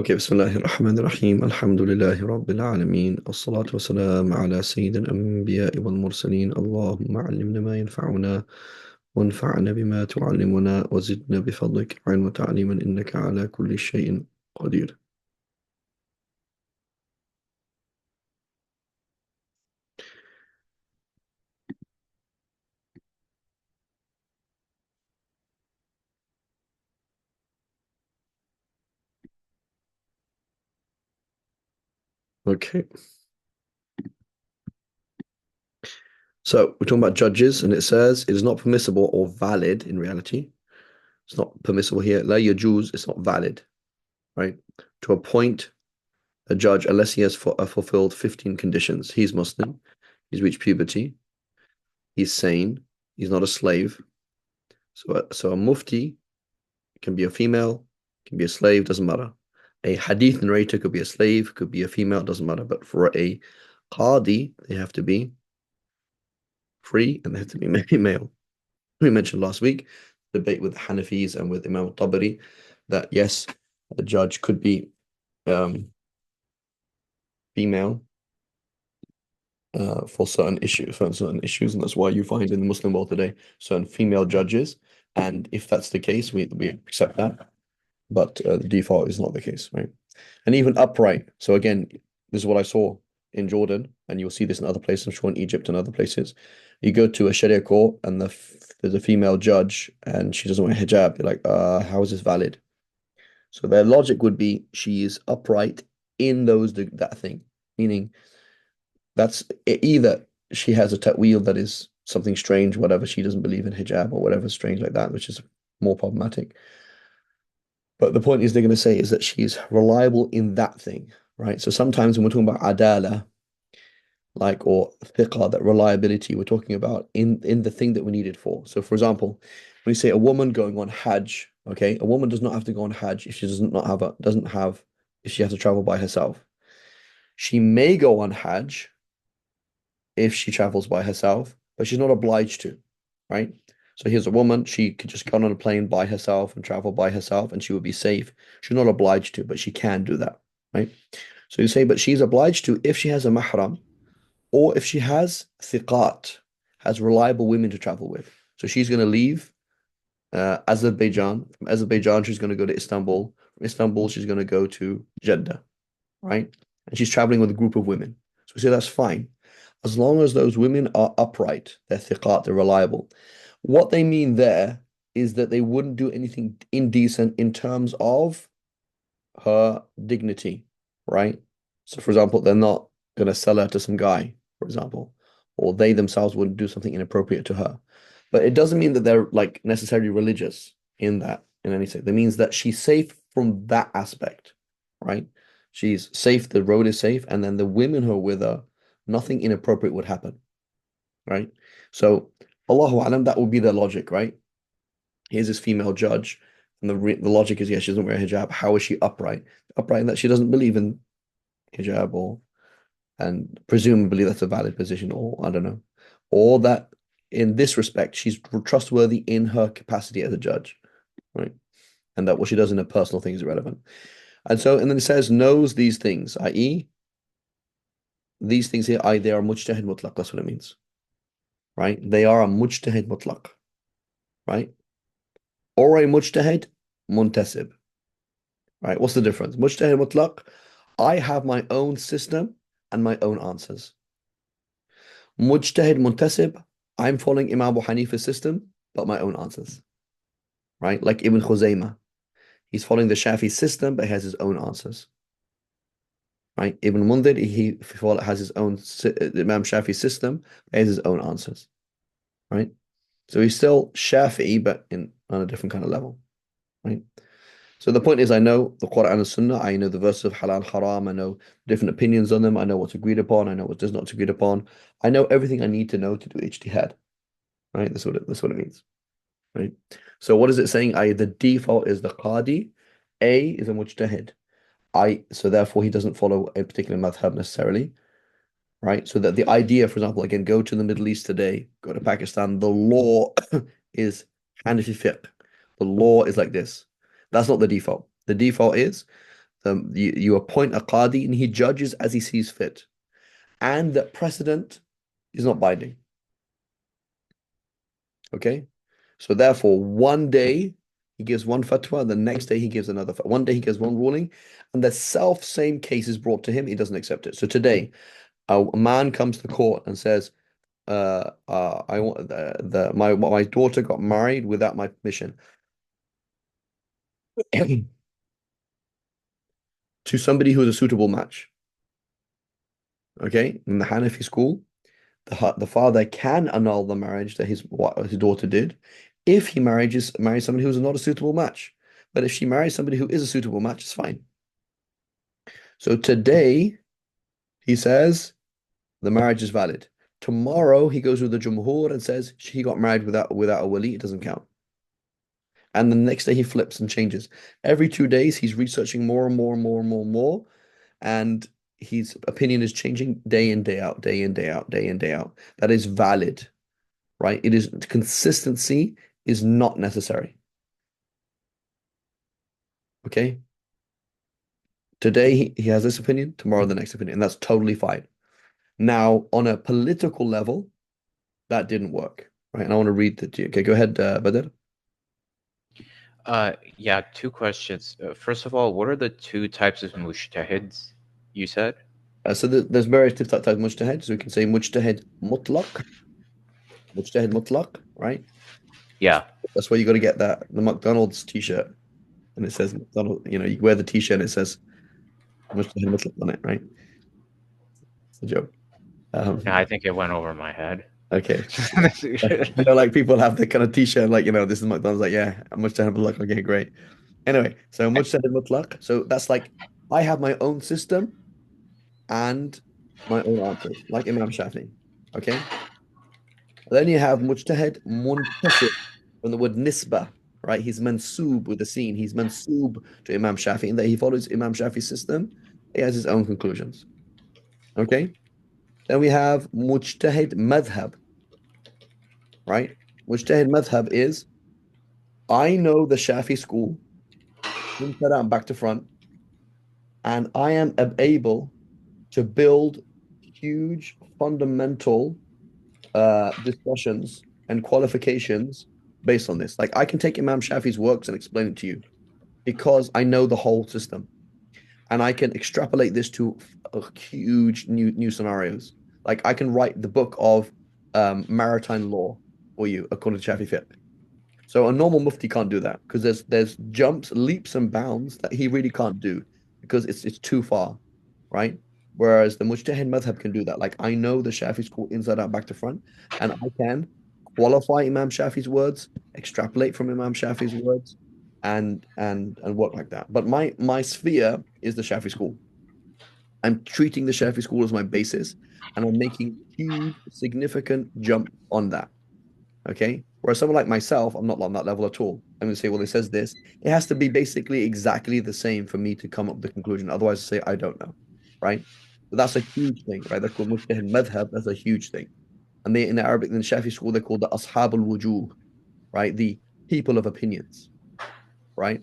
Okay, Bismillahir Rahmanir Rahim. Alhamdulillahi Rabbil Alameen. As-salatu wassalam ala Sayyidil Anbiya'i wal Mursaleen. Allahumma allimna ma yanfa'una wanfa'na bima tu'allimuna wa zidna bifadlik ilman wa ta'liman innaka ala kulli shay'in qadir. Okay, so we're talking about judges, and it says it is not permissible or valid in reality. It's not permissible here. La yajuz, it's not valid, right? To appoint a judge unless he has fulfilled 15 conditions. He's Muslim, he's reached puberty, he's sane, he's not a slave. So a mufti can be a female, can be a slave, doesn't matter. A hadith narrator could be a slave, could be a female, doesn't matter. But for a qadi, they have to be free and they have to be male. We mentioned last week, debate with the Hanafis and with Imam al-Tabari, that yes, a judge could be female for certain issues, and that's why you find in the Muslim world today certain female judges. And if that's the case, we accept that. But the default is not the case, right? And even upright. So again, this is what I saw in Jordan, and you'll see this in other places, I'm sure in Egypt and other places. You go to a Sharia court and there's a female judge and she doesn't wear hijab. You're like, how is this valid? So their logic would be she is upright in that thing, meaning that's either she has a ta'wil that is something strange, whatever, she doesn't believe in hijab or whatever strange like that, which is more problematic. But the point is they're going to say is that she's reliable in that thing, right? So sometimes when we're talking about adala, like or thiqah, that reliability, we're talking about in the thing that we need it for. So for example, when you say a woman going on Hajj, okay, a woman does not have to go on Hajj if she doesn't have if she has to travel by herself. She may go on Hajj if she travels by herself, but she's not obliged to, right? So here's a woman, she could just go on a plane by herself and travel by herself and she would be safe. She's not obliged to, but she can do that, right? So you say, but she's obliged to if she has a mahram or if she has thiqat, has reliable women to travel with. So she's going to leave Azerbaijan. From Azerbaijan, she's going to go to Istanbul. From Istanbul, she's going to go to Jeddah, right? And she's traveling with a group of women. So we say that's fine. As long as those women are upright, they're thiqat, they're reliable. What they mean there is that they wouldn't do anything indecent in terms of her dignity, right? So, for example, they're not going to sell her to some guy, for example, or they themselves wouldn't do something inappropriate to her. But it doesn't mean that they're like necessarily religious in any sense. That means that she's safe from that aspect, right? She's safe, the road is safe, and then the women who are with her, nothing inappropriate would happen, right? So, Allahu Alam, that would be their logic, right? Here's this female judge, and the logic is, yes, she doesn't wear hijab. How is she upright? Upright in that she doesn't believe in hijab, and presumably that's a valid position, or I don't know, or that in this respect she's trustworthy in her capacity as a judge, right? And that what she does in her personal things is irrelevant. And then it says knows these things, i.e., these things here, they are mujtahid mutlaq. That's what it means, right? They are a mujtahid mutlaq, right? Or a mujtahid muntasib, right? What's the difference? Mujtahid mutlaq, I have my own system and my own answers. Mujtahid muntasib, I'm following Imam Abu Hanifa's system, but my own answers, right? Like Ibn Khuzaymah, he's following the Shafi system, but he has his own answers, right? Ibn Mundhir, he has his own Imam Shafi system, but he has his own answers, right? So he's still Shafi'i, but on a different kind of level, right? So the point is, I know the Quran and Sunnah, I know the verses of halal, haram, I know different opinions on them, I know what's agreed upon, I know what does not agreed upon. I know everything I need to know to do ijtihad, right? That's what it means, right? So what is it saying? The default is the qadi, A is a mujtahid. So therefore he doesn't follow a particular madhab necessarily, right? So that the idea, for example, again, go to the Middle East today, go to Pakistan, the law is Hanafi fiqh. The law is like this. That's not the default. The default is You appoint a qadi and he judges as he sees fit, and that precedent is not binding. Okay, so therefore, one day he gives one fatwa, the next day he gives another. One day he gives one ruling, and the self same case is brought to him. He doesn't accept it. So today, a man comes to court and says, I want my daughter got married without my permission to somebody who's a suitable match. Okay, in the Hanafi school, the father can annul the marriage that his daughter did if he marries somebody who's not a suitable match. But if she marries somebody who is a suitable match, it's fine. So today he says the marriage is valid. Tomorrow he goes with the Jumhur and says she got married without a wali, it doesn't count. And the next day he flips and changes. Every 2 days he's researching more and more and more and more and more, and his opinion is changing day in, day out, day in, day out, day in, day out. That is valid, right? It is consistency is not necessary. Okay. Today he has this opinion, tomorrow the next opinion, and that's totally fine. Now, on a political level, that didn't work, right? And I want to read that to you. Okay, go ahead, Badr. Yeah, two questions. First of all, what are the two types of mujtahids you said? So there's various types of mujtahid. So we can say mujtahid mutlaq, right? Yeah. That's where you got to get the McDonald's t-shirt, and it says McDonald's. You know, you wear the t-shirt and it says mujtahid mutlaq on it, right? It's a joke. No, Um, I think it went over my head. okay. Like people have the kind of t-shirt, like this is McDonald's. Like, yeah, mujtahid mutlaq. Okay, great. Anyway, so mujtahid mutlaq. So that's like I have my own system and my own answers, like Imam Shafi. Okay. Then you have mujtahid muntasib from the word nisbah, right? He's mansub with the scene. He's mansub to Imam Shafi, and that he follows Imam Shafi's system. He has his own conclusions. Okay. Then we have mujtahid madhab, right? Mujtahid madhab is I know the Shafi school inside out and back to front, and I am able to build huge fundamental discussions and qualifications based on this. Like I can take Imam Shafi's works and explain it to you because I know the whole system, and I can extrapolate this to huge new scenarios. Like I can write the book of maritime law for you according to Shafi fiqh. So a normal mufti can't do that because there's jumps, leaps, and bounds that he really can't do because it's too far, right? Whereas the mujtahid madhab can do that. Like I know the Shafi school inside out, back to front, and I can qualify Imam Shafi's words, extrapolate from Imam Shafi's words, and work like that. But my sphere is the Shafi school. I'm treating the Shafi school as my basis, and I'm making huge, significant jump on that. Okay. Whereas someone like myself, I'm not on that level at all. I'm going to say, well, it says this. It has to be basically exactly the same for me to come up with the conclusion. Otherwise, I say, I don't know. Right. But that's a huge thing, right? That's called mujtahid madhab. That's a huge thing. And they, in the Arabic, in the Shafi school, they're called the ashab al-wujuh, right? The people of opinions, right?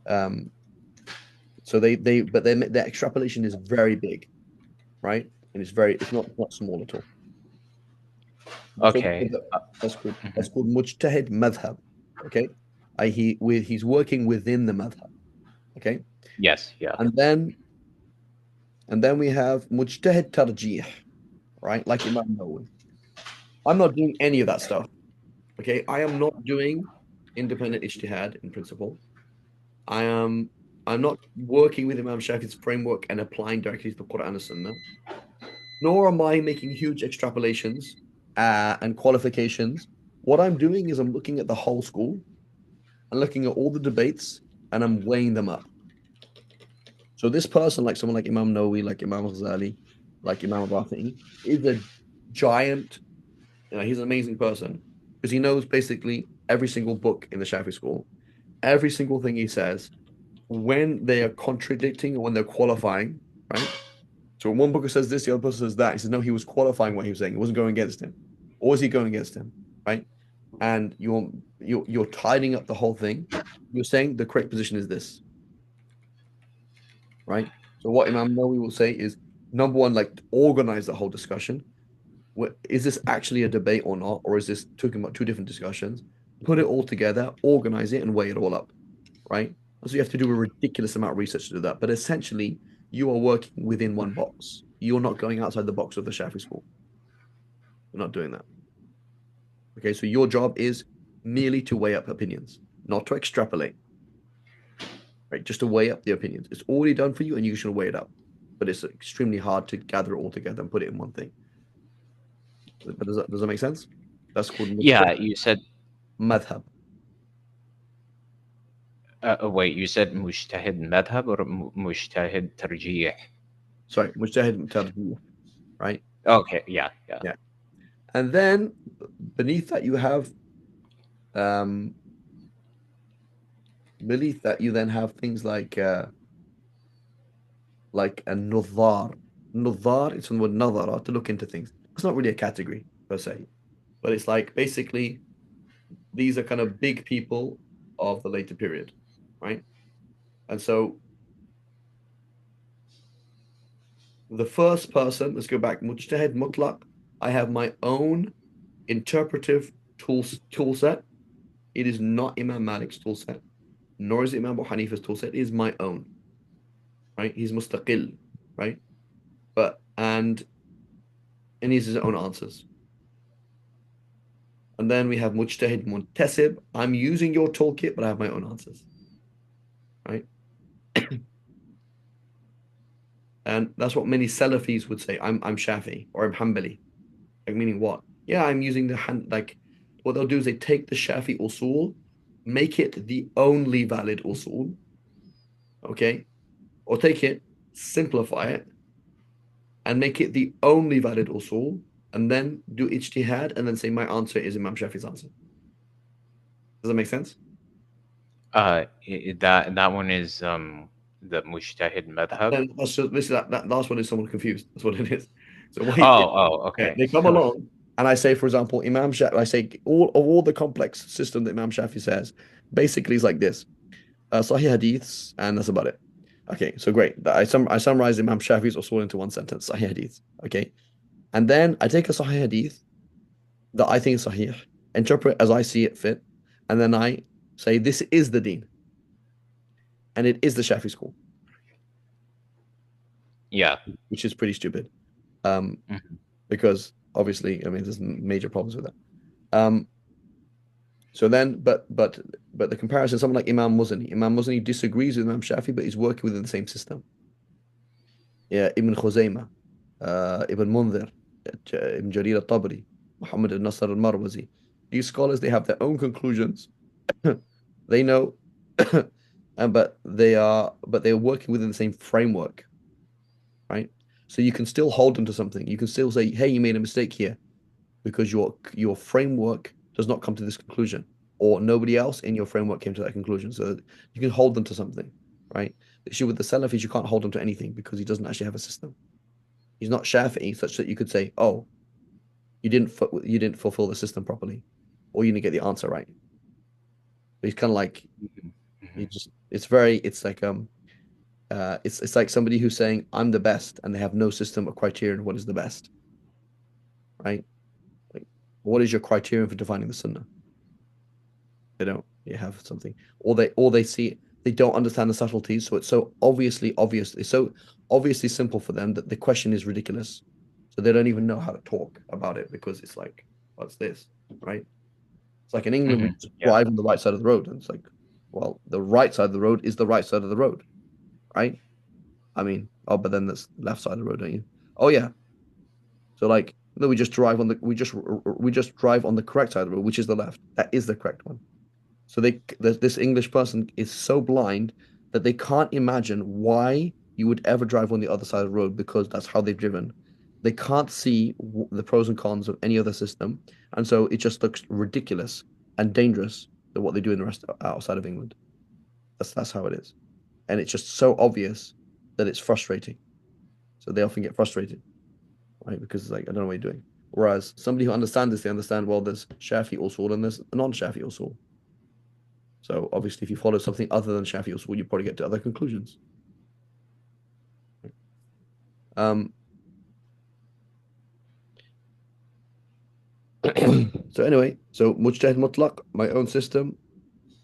Um, so but their extrapolation is very big, right? And it's not small at all. So Okay. that's Mhm. called mujtahid madhab. Okay. He's working within the madhab. Okay. Yes, yeah. And then we have mujtahid tarjih, right? Like Imam Nawawi. I'm not doing any of that stuff. Okay. I am not doing independent ijtihad in principle. I am I'm not working with Imam Shafi's framework and applying directly to the Quran and Sunnah, nor am I making huge extrapolations and qualifications. What I'm doing is I'm looking at the whole school and looking at all the debates and I'm weighing them up. So this person, like someone like Imam Nawawi, like Imam Ghazali, like Imam Rafi'i, is a giant. He's an amazing person because he knows basically every single book in the Shafi school, every single thing he says, when they are contradicting or when they're qualifying, right? So when one booker says this, the other person says that. He says no, he was qualifying what he was saying. He wasn't going against him, or was he going against him, right? And you're tidying up the whole thing. You're saying the correct position is this. right? So what Imam Nawawi will say is, number one, like organize the whole discussion. Is this actually a debate or not? Or is this talking about two different discussions? Put it all together, organize it, and weigh it all up, right? So you have to do a ridiculous amount of research to do that. But essentially, you are working within one box. You're not going outside the box of the Shafi school. You're not doing that. Okay, so your job is merely to weigh up opinions, not to extrapolate, right? Just to weigh up the opinions. It's already done for you, and you should weigh it up. But it's extremely hard to gather it all together and put it in one thing. But does that make sense? That's called Yeah, you said. madhab. Wait, you said mujtahid madhab or mujtahid tarjih? Sorry, mujtahid tarjih, right? Okay, yeah, yeah. Yeah. And then beneath that you have beneath that you then have things like a nudhar. Nudhar, it's from the word nadhara, to look into things. It's not really a category per se, but it's like basically these are kind of big people of the later period, right? And so the first person, let's go back, mujtahid mutlaq. I have my own interpretive tool set. It is not Imam Malik's tool set, nor is it Imam Abu Hanifa's tool set. It is my own, right? He's mustaqil, right? And he has his own answers. And then we have mujtahid muntasib. I'm using your toolkit, but I have my own answers, right? And that's what many Salafis would say. I'm Shafi or I'm Hanbali. Like meaning what? Yeah, I'm using like what they'll do is they take the Shafi usul, make it the only valid usul, okay? Or take it, simplify it, and make it the only valid usul, and then do ijtihad, and then say my answer is Imam Shafi's answer. Does that make sense? That one is the mujtahid madhab. Then that's just this that last one is someone confused. That's what it is. So what Okay. they come along, and I say, for example, Imam Shafi, I say all the complex system that Imam Shafi says basically is like this: Sahih hadiths, and that's about it. Okay, so great. I summarize Imam Shafi's usul into one sentence: Sahih hadith. Okay, and then I take a Sahih hadith that I think is Sahih, interpret as I see it fit, and then I say this is the Deen, and it is the Shafi school, Yeah. which is pretty stupid. Because obviously, I mean, there's major problems with that. So then, but the comparison, someone like Imam Muzani disagrees with Imam Shafi, but he's working within the same system. Yeah, Ibn Khuzaymah, Ibn Munzir, Ibn Jarir al-Tabari, Muhammad al-Nasr al-Marwazi. These scholars, they have their own conclusions. They know, but they're working within the same framework, right? So you can still hold them to something. You can still say, "Hey, you made a mistake here," because your framework does not come to this conclusion, or nobody else in your framework came to that conclusion. So you can hold them to something, right? The issue with the Salafis, you can't hold him to anything because he doesn't actually have a system. He's not Shafi'i, such that you could say, "Oh, you didn't fulfill the system properly, or you didn't get the answer right." But he's kind of like it's like it's like somebody who's saying, "I'm the best," and they have no system or criterion. What is the best, right? Like, what is your criterion for defining the Sunnah? They don't. You have something, or they see they don't understand the subtleties. So it's so obviously obvious. It's so obviously simple for them that the question is ridiculous. So they don't even know how to talk about it because it's like, what's this, right? It's like in England, we just Yeah. drive on the right side of the road, and it's like, well, the right side of the road is the right side of the road, right? I mean, oh, but then that's the left side of the road, don't you? Oh yeah. So like, no, we just drive on the we just drive on the correct side of the road, which is the left. That is the correct one. So this English person is so blind that they can't imagine why you would ever drive on the other side of the road because that's how they've driven. They can't see the pros and cons of any other system, and so it just looks ridiculous and dangerous than what they do in the rest outside of England. That's how it is, and it's just so obvious that it's frustrating. So they often get frustrated, right? Because it's like, I don't know what you're doing. Whereas somebody who understands this, they understand, well, there's Shafi usul and there's non-Shafi usul. So obviously, if you follow something other than Shafi usul, you probably get to other conclusions. Um, so anyway, so mujtahid mutlaq, my own system,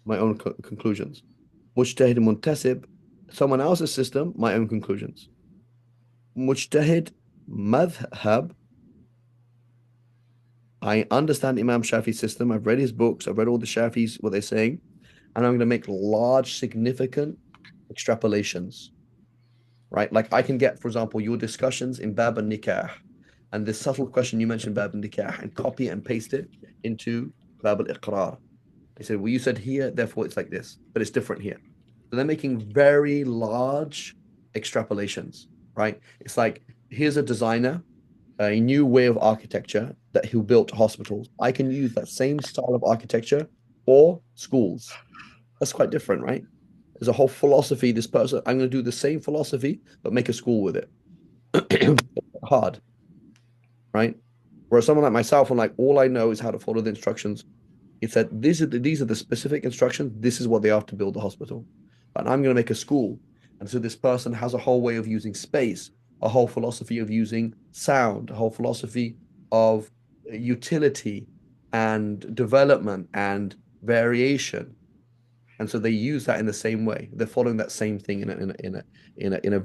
my own conclusions. Mujtahid muntasib, someone else's system, my own conclusions. Mujtahid madhab, I understand Imam Shafi's system. I've read his books. I've read all the Shafis, what they're saying, and I'm going to make large, significant extrapolations, right? Like I can get, for example, your discussions in Bab and Nikah, and this subtle question you mentioned, Bab and Nikah, and copy it and paste it into Bab al-Iqrar. They said, well, you said here, therefore it's like this, but it's different here. So they're making very large extrapolations, right? It's like, here's a designer, a new way of architecture that who built hospitals. I can use that same style of architecture for schools. That's quite different, right? There's a whole philosophy. This person, I'm going to do the same philosophy, but make a school with it. Hard, right? Whereas someone like myself, I'm like, all I know is how to follow the instructions. It said these are the specific instructions. This is what they have to build the hospital. And I'm going to make a school. And so this person has a whole way of using space, a whole philosophy of using sound, a whole philosophy of utility and development and variation. And so they use that in the same way. They're following that same thing but in a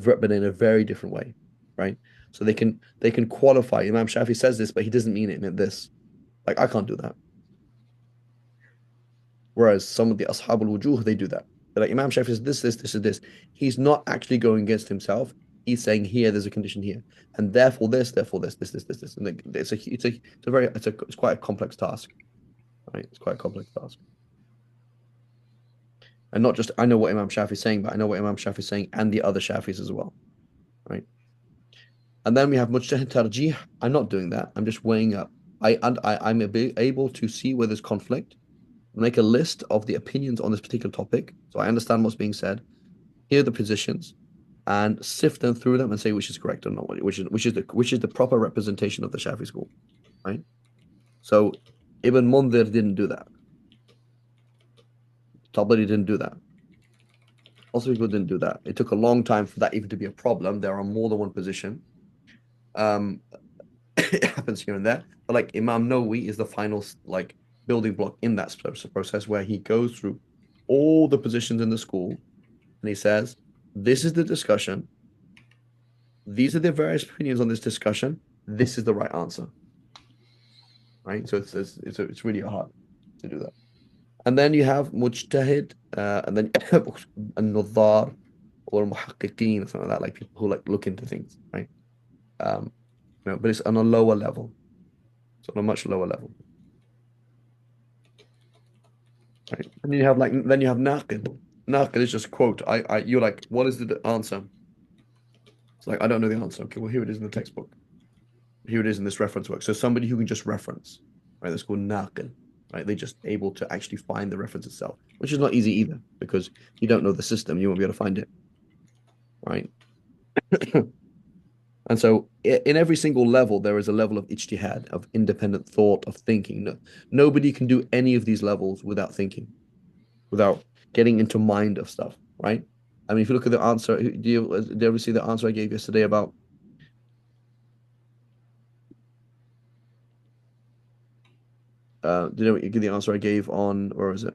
very different way, right? So they can qualify. Imam Shafi says this, but he doesn't mean it in this. Like I can't do that. Whereas some of the Ashab al-Wujuh, they do that. They're like, Imam Shafi says this, is this. He's not actually going against himself. He's saying here, there's a condition here, and therefore this. And it's quite a complex task, right? It's quite a complex task. And not just I know what Imam Shafi is saying, but I know what Imam Shafi is saying and the other Shafis as well, right? And then we have Mujtahid Tarjih. I'm not doing that. I'm just weighing up. I'm able to see where there's conflict, make a list of the opinions on this particular topic. So I understand what's being said, hear the positions, and sift them through them and say which is correct or not, which is the proper representation of the Shafi school, right? So Ibn Mundhir didn't do that. Tabari didn't do that. Also, people didn't do that. It took a long time for that even to be a problem. There are more than one position. Um, it happens here and there. But like Imam Nawawi is the final like building block in that process where he goes through all the positions in the school and he says, this is the discussion. These are the various opinions on this discussion. This is the right answer. Right? So it's really hard to do that. And then you have mujtahid, and then an-nadhar or muhaqqiqeen or something like that, like people who like look into things, right? But it's on a lower level. It's on a much lower level. Right. And you have naqid. Naqid is just quote. You're like, what is the answer? It's like, I don't know the answer. Okay, well, here it is in the textbook. Here it is in this reference work. So somebody who can just reference, right? That's called naqid, right? They're just able to actually find the reference itself, which is not easy either because you don't know the system, you won't be able to find it, right? And so in every single level, there is a level of ijtihad, of independent thought, of thinking. Nobody can do any of these levels without thinking, without getting into mind of stuff, right? I mean, if you look at the answer, did you ever see the answer I gave yesterday about did you give the answer I gave on, or is it?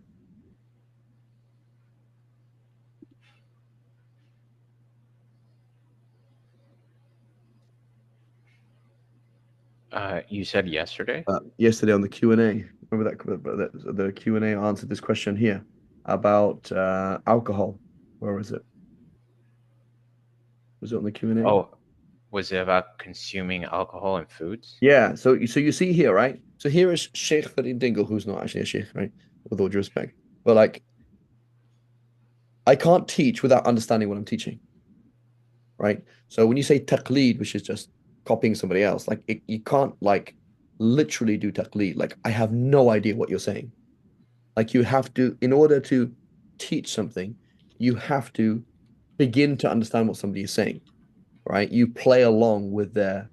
You said yesterday? Yesterday on the Q&A. Remember that the Q&A answered this question here about alcohol. Where was it? Was it on the Q&A? Oh, was it about consuming alcohol and foods? Yeah. So you see here, right? So here is Sheikh Farid Dingle, who's not actually a sheikh, right? With all due respect, but like I can't teach without understanding what I'm teaching, right? So when you say taqlid, which is just copying somebody else, like you can't like literally do taqlid. Like I have no idea what you're saying. Like you have to, in order to teach something, you have to begin to understand what somebody is saying, right? You play along with their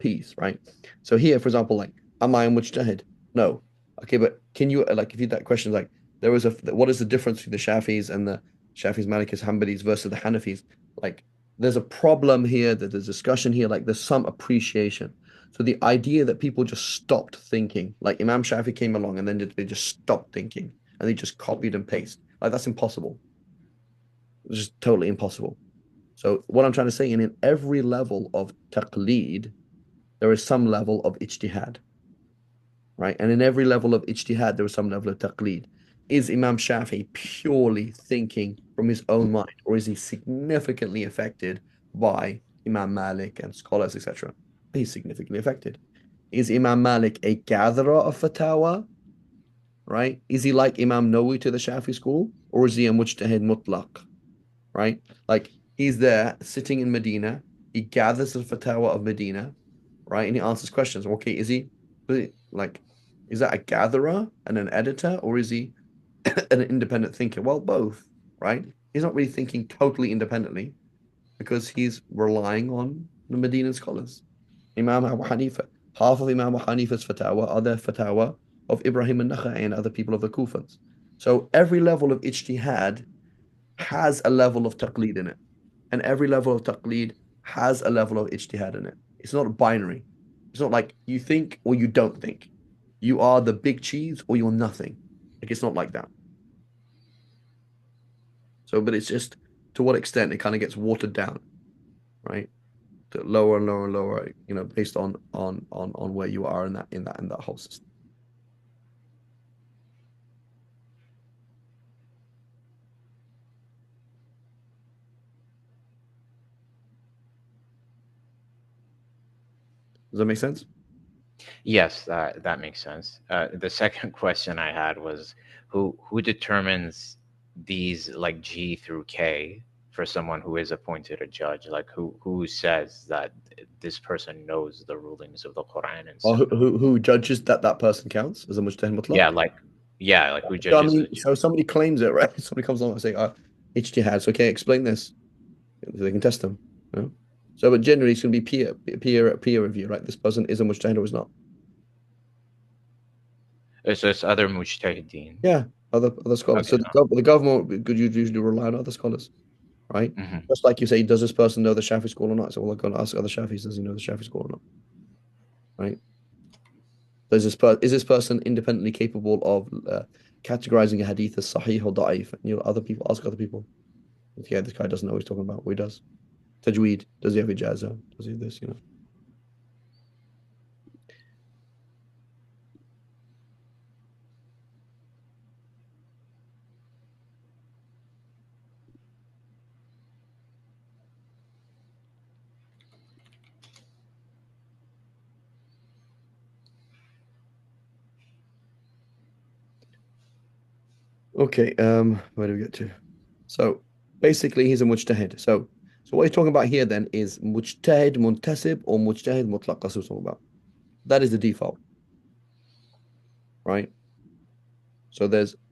piece, right? So here, for example, like, am I a mujtahid? No. Okay, but can you like if you that question like there was what is the difference between the Shafis and the Shafis, Malikis, Hanbalis versus the Hanafis? Like there's a problem here, that there's discussion here, like there's some appreciation. So the idea that people just stopped thinking, like Imam Shafi came along and then they just stopped thinking and they just copied and pasted, like that's impossible. It's just totally impossible. So what I'm trying to say, in every level of taqlid, there is some level of ijtihad, right? And in every level of ijtihad, there is some level of taqlid. Is Imam Shafi purely thinking from his own mind, or is he significantly affected by Imam Malik and scholars, etc.? He's significantly affected. Is Imam Malik a gatherer of fatwa, right? Is he like Imam Nawawi to the Shafi school, or is he a mujtahid mutlaq, right? Like he's there sitting in Medina, he gathers the fatwa of Medina, right? And he answers questions. Okay, like, is that a gatherer and an editor, or is he an independent thinker? Well, both, right? He's not really thinking totally independently because he's relying on the Medinan scholars. Imam Abu Hanifa, half of Imam Abu Hanifa's fatwa are the fatwa of Ibrahim al-Nakhai and other people of the Kufans. So every level of ijtihad has a level of taqlid in it, and every level of taqlid has a level of ijtihad in it. It's not binary. It's not like you think or you don't think. You are the big cheese or you're nothing. Like it's not like that. So, but it's just to what extent it kind of gets watered down, right? To lower and lower and lower, based on where you are in that whole system. Does that make sense? Yes, that makes sense. The second question I had was who determines these like G through K for someone who is appointed a judge? Like who says that this person knows the rulings of the Quran and Or Sunnah? who judges that that person counts as a mujtahid Yeah, mutlaq? like who So I judges mean, the so somebody claims it, right? Somebody comes along and say, ijtihad. So, okay, explain this. So they can test them. You know? So, but generally, it's going to be peer review, right? This person is a mujtahid or is not. so it's other mujtahideen. Yeah, other scholars. Okay. So the government could usually rely on other scholars, right? Hmm. Just like you say, does this person know the Shafi school or not? So, well, I'm going to ask other Shafis, does he know the Shafi school or not, right? Is this person independently capable of categorizing a hadith as sahih or da'if? And other people ask other people. Yeah, this guy doesn't know what he's talking about. What he does. Tajweed. Does he have ijaza? Does he have this? Okay, where do we get to? So basically he's a mujtahid. So what he's talking about here then is mujtahid muntasib or mujtahid mutlaq. That's what we're talking about. That is the default, right? So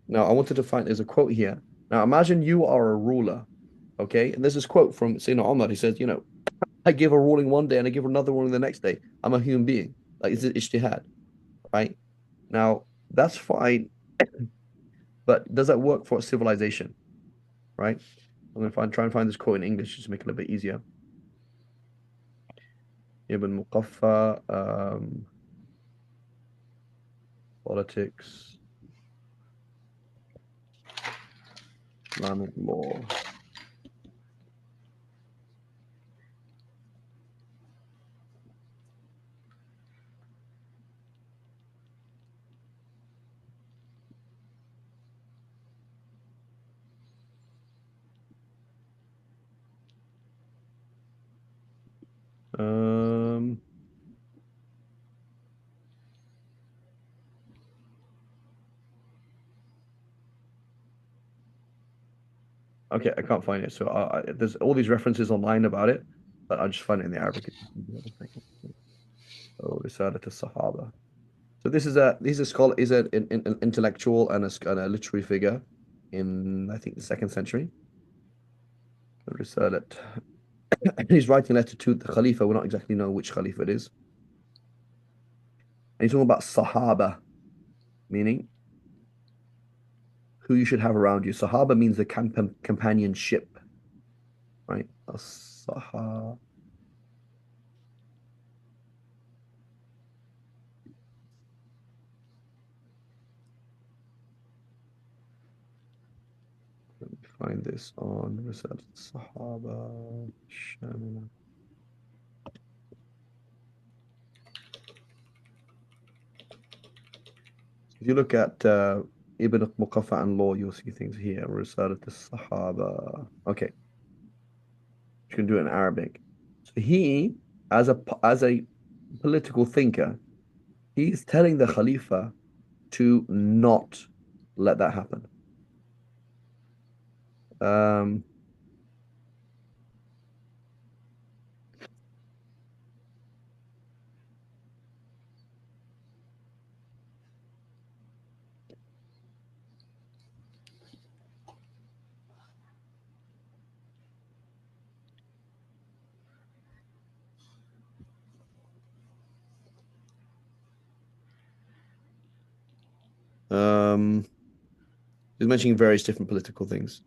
now I wanted to find there's a quote here. Now imagine you are a ruler, okay? And there's this quote from Sayyidina Umar. He says, I give a ruling one day and I give another ruling the next day. I'm a human being. Like it's ijtihad, right? Now that's fine, but does that work for a civilization, right? I'm gonna try and find this quote in English just to make it a little bit easier. Ibn Muqaffa, politics, Islamic law. Um, okay, I can't find it. So there's all these references online about it, but I'll just find it in the Arabic. Oh, Risalat al-Sahaba. So he's a scholar, he's an intellectual and a literary figure in I think the second century. Risalat. He's writing a letter to the Khalifa. We don't exactly know which Khalifa it is. And he's talking about Sahaba, meaning who you should have around you. Sahaba means the companionship, right? As-Sahaba. Let me find this on Risal Sahaba. Shamila. If you look at Ibn Muqaffa and Law, you'll see things here. Risal Sahaba. Okay, you can do it in Arabic. So he, as a political thinker, he's telling the Khalifa to not let that happen. Um, um, he's mentioning various different political things.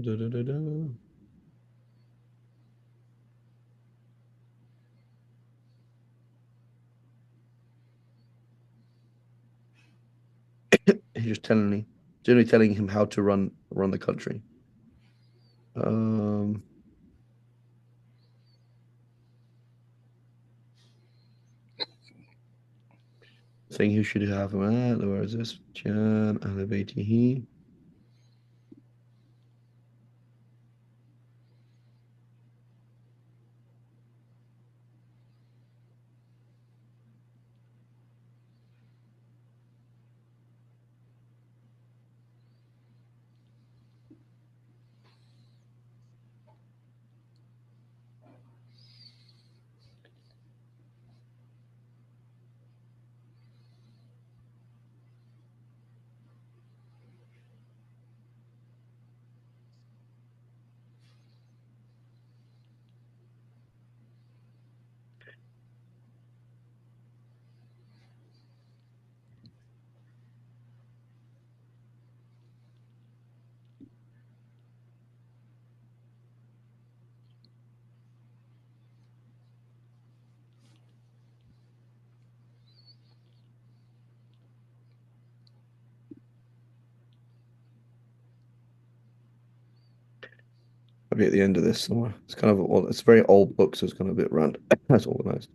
Da, da, da, da. He's just generally telling him how to run the country. Um, saying who should have him at? Where is this? Jan Ahl Baytihi. Maybe at the end of this somewhere. It's kind of it's a very old book, so it's kind of a bit random. That's organized.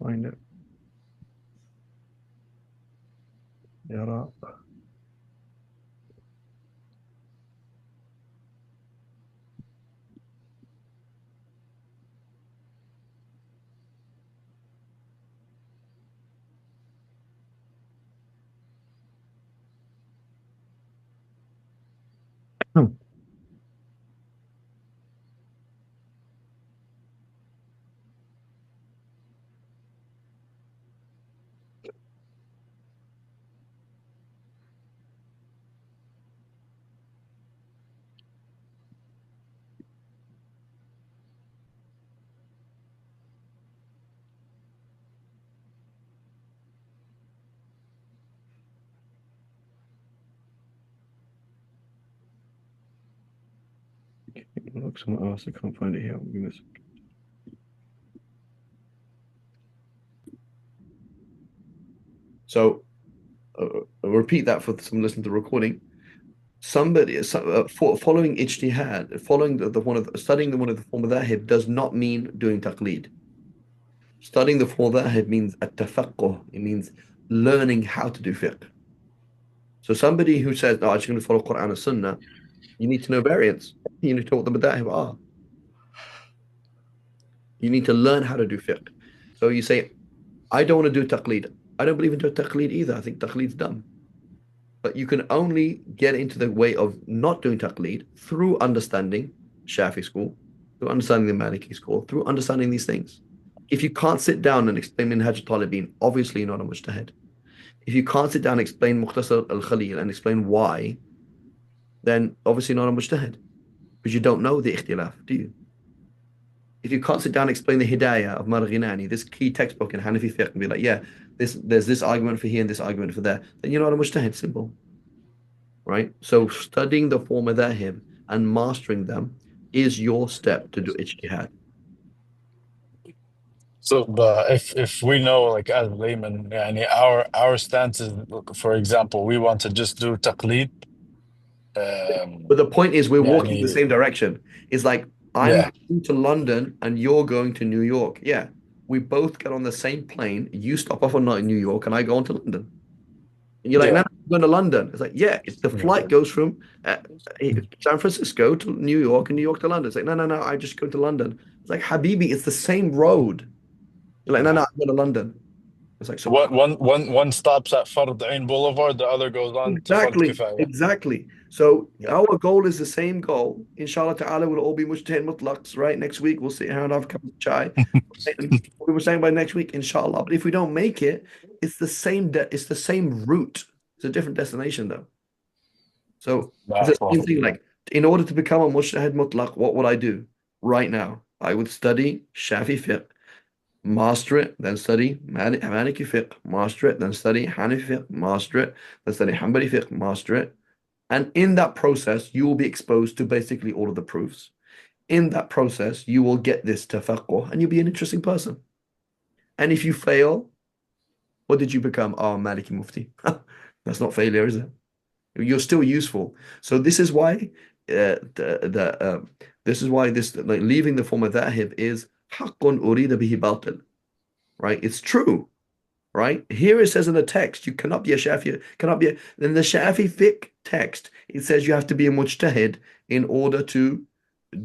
Find it. Yeah. Look somewhere else. I can't find it here. So I'll repeat that for some listening to the recording. Following ijtihad, following the one of studying the one of the form of madhahib does not mean doing taqlid. Studying the form of madhahib means at-tafaqquh. It means learning how to do fiqh. So somebody who says, "No, I'm just going to follow Quran and Sunnah," you need to know variants. You need to know what the madhahib are. You need to learn how to do fiqh. So you say, "I don't want to do taqlid. I don't believe in taqlid either. I think taqlid's dumb. But you can only get into the way of not doing taqlid through understanding Shafi school, through understanding the Maliki school, through understanding these things. If you can't sit down and explain Minhaj al-Talibin, obviously you're not a mujtahid. If you can't sit down and explain Mukhtasar al-Khalil and explain why, then obviously not a mujtahid, because you don't know the ikhtilaf, do you? If you can't sit down and explain the Hidayah of Marghinani, this key textbook in Hanafi fiqh, and be like, yeah, there's this argument for here and this argument for there, then you're not a mujtahid, simple. Right? So studying the four madhahib and mastering them is your step to do ijtihad. So, but if we know, like as laymen, yani our stance is, for example, we want to just do taqlid. But the point is, we're walking in the Yani, same direction. It's like I'm yeah, going to London and you're going to New York. Yeah, we both get on the same plane. You stop off on night in New York, and I go on to London. And you're like, no, yeah, no, I'm going to London. It's like, yeah, it's the yeah. flight goes from San Francisco to New York and New York to London. It's like, no, no, no, I just go to London. It's like, Habibi, it's the same road. You're like, no, no, Yeah. I'm going to London. It's like, One stops at Fard Ain Boulevard, the other goes on to Fard exactly, Kifaya. exactly. So Yeah. our goal is the same goal. Inshallah ta'ala, we'll all be mujtahid mutlaqs, right? Next week, we'll sit here and have a cup of chai. We were saying by next week, inshallah. But if we don't make it, it's the same it's the same route. It's a different destination though. So it's the same thing. Like, in order to become a mujtahid mutlaq, what would I do right now? I would study Shafi fiqh, master it, then study Maliki fiqh, master it, then study Hanafi fiqh, master it, then study Hanbali fiqh, master it. And in that process, you will be exposed to basically all of the proofs. In that process, you will get this tafaqquh and you'll be an interesting person. And if you fail, what did you become? Oh, Maliki Mufti. That's not failure, is it? You're still useful. So this is why this is why this, like, leaving the form of dhahib is haqqun urida bihi batil. Right? It's true. Right? Here it says in the text, you cannot be a Shafi, cannot be a, in the Shafi fiqh text, it says you have to be a mujtahid in order to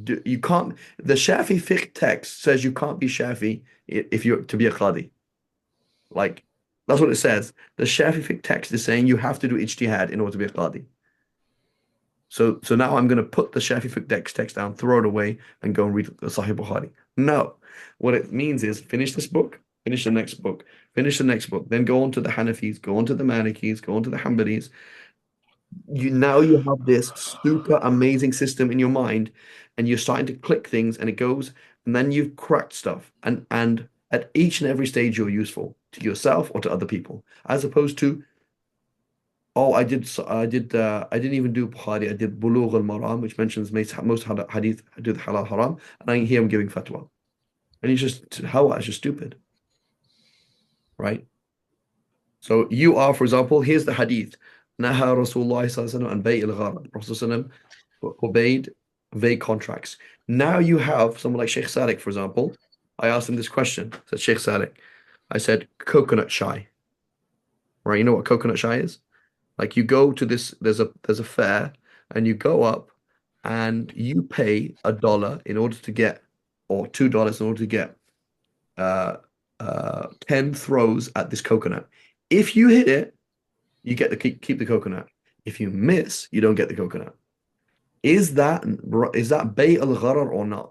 do, you can't, the Shafi fiqh text says you can't be Shafi if you're to be a qadi. Like, that's what it says. The Shafi fiqh text is saying you have to do ijtihad in order to be a qadi. So now I'm going to put the Shafi fiqh text down, throw it away, and go and read the Sahih Bukhari. No. What it means is finish this book, finish the next book, finish the next book, then go on to the Hanafis, go on to the Malikis, go on to the Hanbalis. You have this super amazing system in your mind, and you're starting to click things, and it goes, and then you've cracked stuff, and at each and every stage you're useful to yourself or to other people, as opposed to, oh, I didn't even do Bukhari. I did Bulugh al-Maram, which mentions most hadith do the halal haram, and I hear him giving fatwa, and he's just how is just stupid, right? So you are, for example, here's the hadith. Naha Rasulullah sallallahu and bay al-gharar. Prophet forbade vague contracts. Now you have someone like Sheikh Sadiq, for example. I asked him this question. I said, Sheikh Sadiq, I said, coconut shy. Right? You know what coconut shy is? Like, you go to this, there's a fair, and you go up and you pay $1 in order to get, or $2 in order to get 10 throws at this coconut. If you hit it, you get to keep the coconut. If you miss, you don't get the coconut. Is that bay al-gharar or not?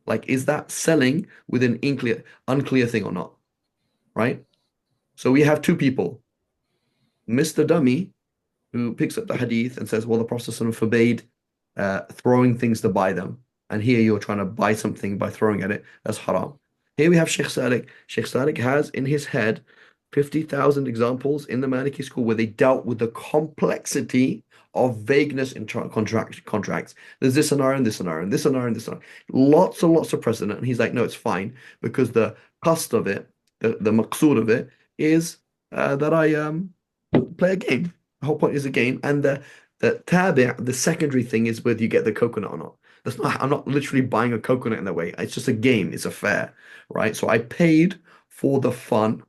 Like, is that selling with an unclear thing or not? Right? So we have two people. Mr. Dummy, who picks up the hadith and says, well, the Prophet forbade throwing things to buy them. And here you're trying to buy something by throwing at it. That's haram. Here we have Sheikh Sadiq. Sheikh Sadiq has in his head 50,000 examples in the Maliki school where they dealt with the complexity of vagueness in contracts. There's this scenario and this scenario and this scenario and this scenario. Lots and lots of precedent. And he's like, no, it's fine because the cost of it, the maqsood of it is that I play a game. The whole point is a game. And the tabi', the secondary thing is whether you get the coconut or not. That's not, I'm not literally buying a coconut in that way. It's just a game. It's a fair, right? So I paid for the fun,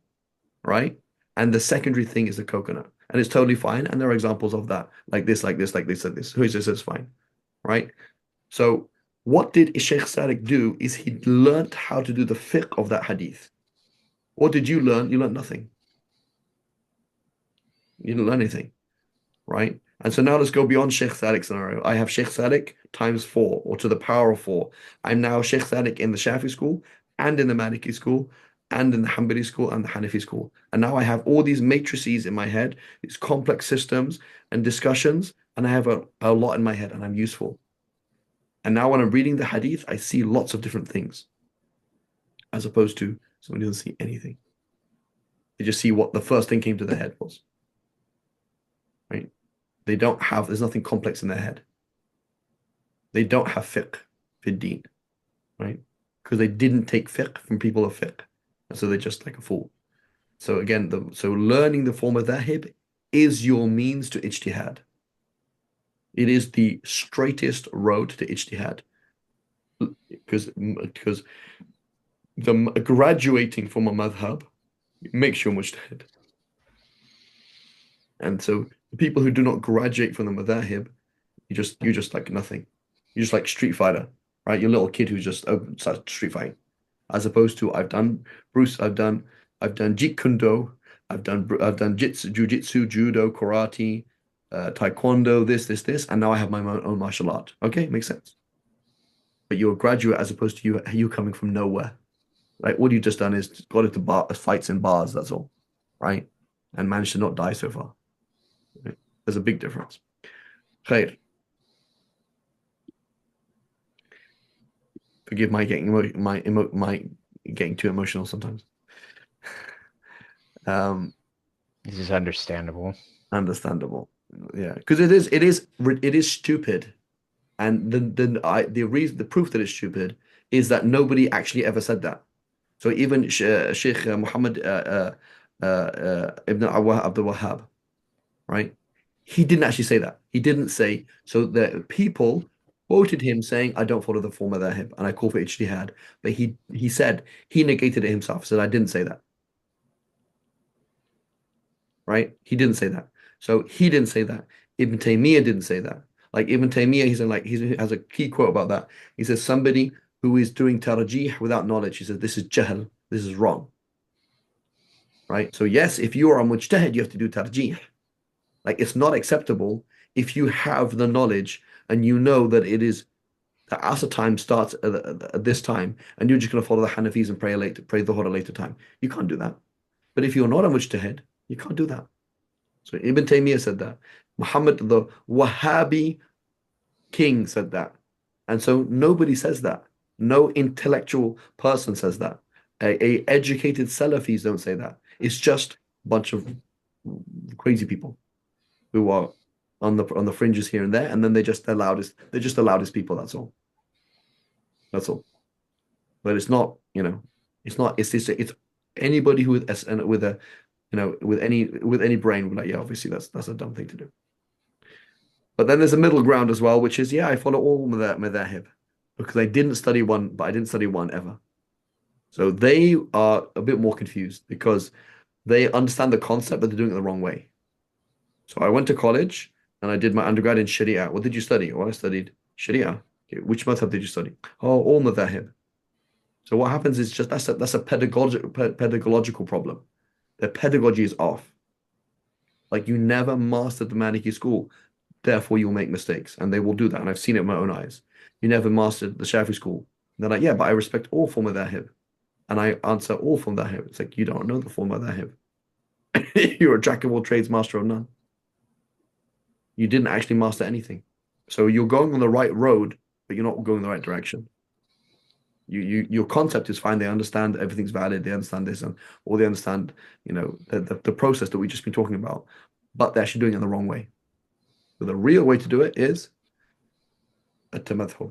right? And the secondary thing is the coconut. And it's totally fine. And there are examples of that, like this, like this, like this, like this. Who says it's fine, right? So what did Sheikh Sadiq do is he learned how to do the fiqh of that hadith. What did you learn? You learned nothing. You didn't learn anything, right? And so now let's go beyond Sheikh Sadiq scenario. I have Sheikh Sadiq times 4 or to the power of 4. I'm now Sheikh Sadiq in the Shafi school and in the Maliki school and in the Hanbali school and the Hanafi school. And now I have all these matrices in my head, these complex systems and discussions, and I have a lot in my head and I'm useful. And now when I'm reading the hadith, I see lots of different things as opposed to someone who doesn't see anything. They just see what the first thing came to their head was, right? There's nothing complex in their head. They don't have fiqh fi deen, right? Because they didn't take fiqh from people of fiqh. And so they're just like a fool. So again, so learning the form of madhahib is your means to ijtihad. It is the straightest road to ijtihad. Because the graduating from a madhab makes you a mujtahid. And so the people who do not graduate from the madhahib, you're just like nothing. You're just like Street Fighter, right? You're a little kid who just starts street fighting. As opposed to I've done Jeet Kune Do, I've done jiu-jitsu, judo, karate, taekwondo, this, and now I have my own martial art. Okay, makes sense. But you're a graduate as opposed to you coming from nowhere. Right? All you've just done is got into fights in bars, that's all. Right? And managed to not die so far. Right? There's a big difference. Khair. Forgive my getting getting too emotional sometimes. This is understandable. Understandable. Yeah, because it is stupid, and the proof that it's stupid is that nobody actually ever said that. So even Sheikh Muhammad Ibn Abdul Wahhab, right? He didn't actually say that. He didn't say, so the people quoted him saying, I don't follow the form of madhahib and I call for ijtihad. But he said, he negated it himself, said, I didn't say that. Right? He didn't say that. So he didn't say that. Ibn Taymiyyah didn't say that. Like Ibn Taymiyyah, he has a key quote about that. He says, somebody who is doing tarjih without knowledge, he says, this is jahl, this is wrong. Right? So yes, if you are a mujtahid, you have to do tarjih. Like it's not acceptable if you have the knowledge and you know that it is the Asr time starts at this time and you're just going to follow the Hanafis and pray Dhuhr at a later time. You can't do that. But if you're not a mujtahid, you can't do that. So Ibn Taymiyyah said that. Muhammad, the Wahhabi king, said that. And so nobody says that. No intellectual person says that. A educated Salafis don't say that. It's just a bunch of crazy people who are on the fringes here and there, and then they're just the loudest people, that's all. That's all. But it's not, it's anybody who with any brain would like, yeah, obviously that's a dumb thing to do. But then there's a middle ground as well, which is, yeah, I follow all madhahib because I didn't study one, but I didn't study one ever. So they are a bit more confused because they understand the concept, but they're doing it the wrong way. So I went to college and I did my undergrad in Sharia. What did you study? Well, I studied Sharia. Okay, which madhab did you study? Oh, all madhahib. So what happens is just that's a pedagogical problem. Their pedagogy is off. Like you never mastered the Maliki school, therefore you'll make mistakes, and they will do that. And I've seen it with my own eyes. You never mastered the Shafi school. They're like, yeah, but I respect all form of madhahib, and I answer all form of madhahib. It's like you don't know the form of madhahib. You're a jack of all trades, master of none. You didn't actually master anything. So you're going on the right road, but you're not going in the right direction. Your concept is fine. They understand everything's valid. They understand this, or they understand, the process that we've just been talking about, but they're actually doing it the wrong way. So the real way to do it is التمذهب.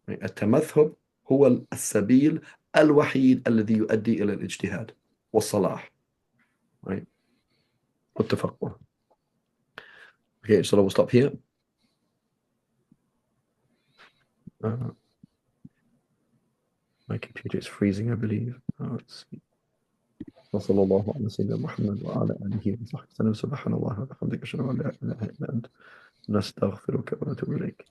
التمذهب هو السبيل الوحيد الذي يؤدي إلى الاجتهاد والصلاح. Right? والتفقه. Okay, so we'll stop here. My computer is freezing, I believe. Let's see. وصلى الله على سيدنا محمد وعلى آله وصحبه وسلم. سبحان الله وبحمدك أشهد أن لا إله إلا أنت نستغفرك ونتوب إليك.